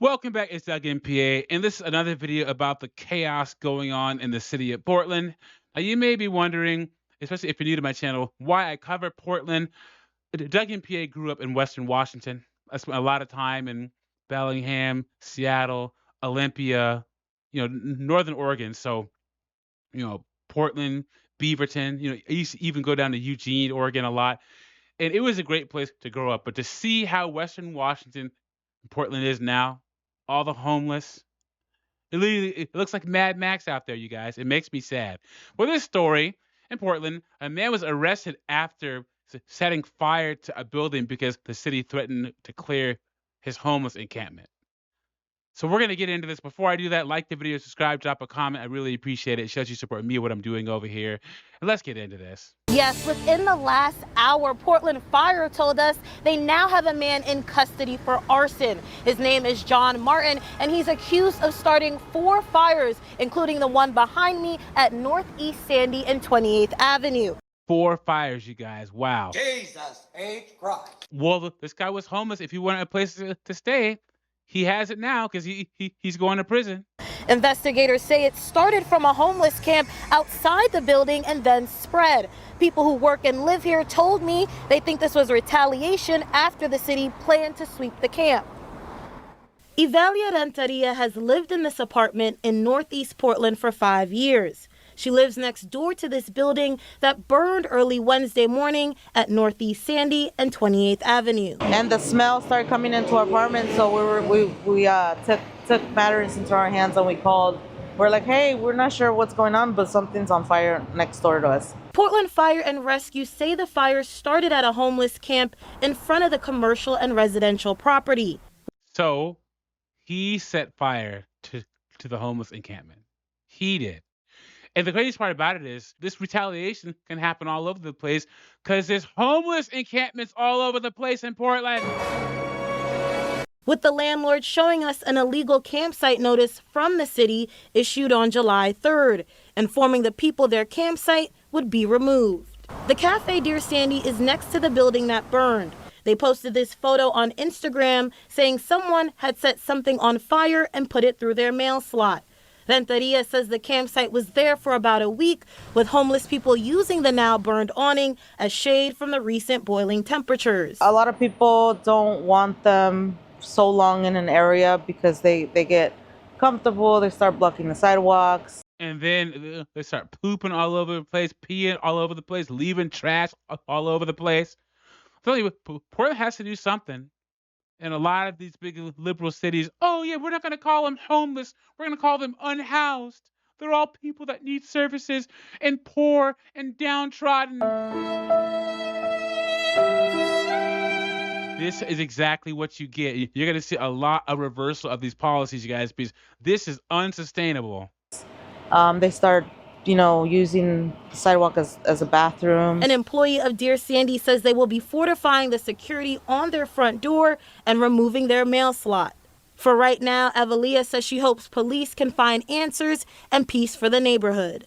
Welcome back, it's Doug MPA, and this is another video about the chaos going on in the city of Portland. Now, you may be wondering, especially if you're new to my channel, why I cover Portland. Doug MPA grew up in Western Washington. I spent a lot of time in Bellingham, Seattle, Olympia, Northern Oregon. So, Portland, Beaverton, I used to even go down to Eugene, Oregon a lot. And it was a great place to grow up. But to see how Western Washington, Portland is now, all the homeless, it looks like Mad Max out there, you guys. It makes me sad. Well, this story in Portland, a man was arrested after setting fire to a building because the city threatened to clear his homeless encampment. So we're going to get into this. Before I do that, like the video, subscribe, drop a comment. I really appreciate it. It shows you support me, what I'm doing over here. And let's get into this. Yes, within the last hour, Portland Fire told us they now have a man in custody for arson. His name is John Martin, and he's accused of starting 4 fires, including the one behind me at Northeast Sandy and 28th Avenue. 4 fires, you guys. Wow. Jesus H. Christ. Well, this guy was homeless. If he wanted a place to stay, he has it now because he's going to prison. Investigators say it started from a homeless camp outside the building and then spread. People who work and live here told me they think this was retaliation after the city planned to sweep the camp. Evalia Renteria has lived in this apartment in Northeast Portland for 5 years. She lives next door to this building that burned early Wednesday morning at Northeast Sandy and 28th Avenue. And the smell started coming into our apartment, so we took matters into our hands and we called. We're like, hey, we're not sure what's going on, but something's on fire next door to us. Portland Fire and Rescue say the fire started at a homeless camp in front of the commercial and residential property. So he set fire to the homeless encampment. He did. And the craziest part about it is this retaliation can happen all over the place because there's homeless encampments all over the place in Portland. With the landlord showing us an illegal campsite notice from the city issued on July 3rd, informing the people their campsite would be removed. The Cafe Dear Sandy is next to the building that burned. They posted this photo on Instagram saying someone had set something on fire and put it through their mail slot. Renteria says the campsite was there for about a week, with homeless people using the now burned awning as shade from the recent boiling temperatures. A lot of people don't want them so long in an area because they get comfortable, they start blocking the sidewalks. And then they start pooping all over the place, peeing all over the place, leaving trash all over the place. So anyway, Portland has to do something. And a lot of these big liberal cities, oh yeah, we're not going to call them homeless. We're going to call them unhoused. They're all people that need services and poor and downtrodden. This is exactly what you get. You're going to see a lot of reversal of these policies, you guys, because this is unsustainable. They start using the sidewalk as a bathroom. An employee of Dear Sandy says they will be fortifying the security on their front door and removing their mail slot. For right now, Evalia says she hopes police can find answers and peace for the neighborhood.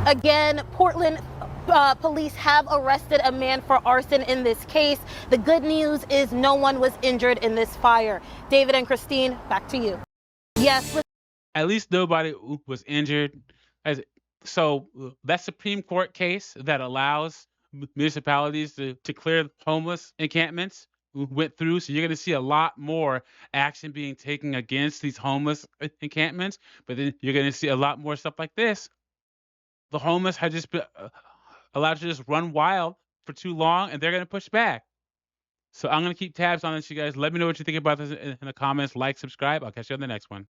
Again, Portland police have arrested a man for arson in this case. The good news is no one was injured in this fire. David and Christine, back to you. Yes. At least nobody was injured. So that Supreme Court case that allows municipalities to clear homeless encampments went through. So you're going to see a lot more action being taken against these homeless encampments. But then you're going to see a lot more stuff like this. The homeless have just been allowed to just run wild for too long, and they're going to push back. So I'm going to keep tabs on this, you guys. Let me know what you think about this in the comments. Like, subscribe. I'll catch you on the next one.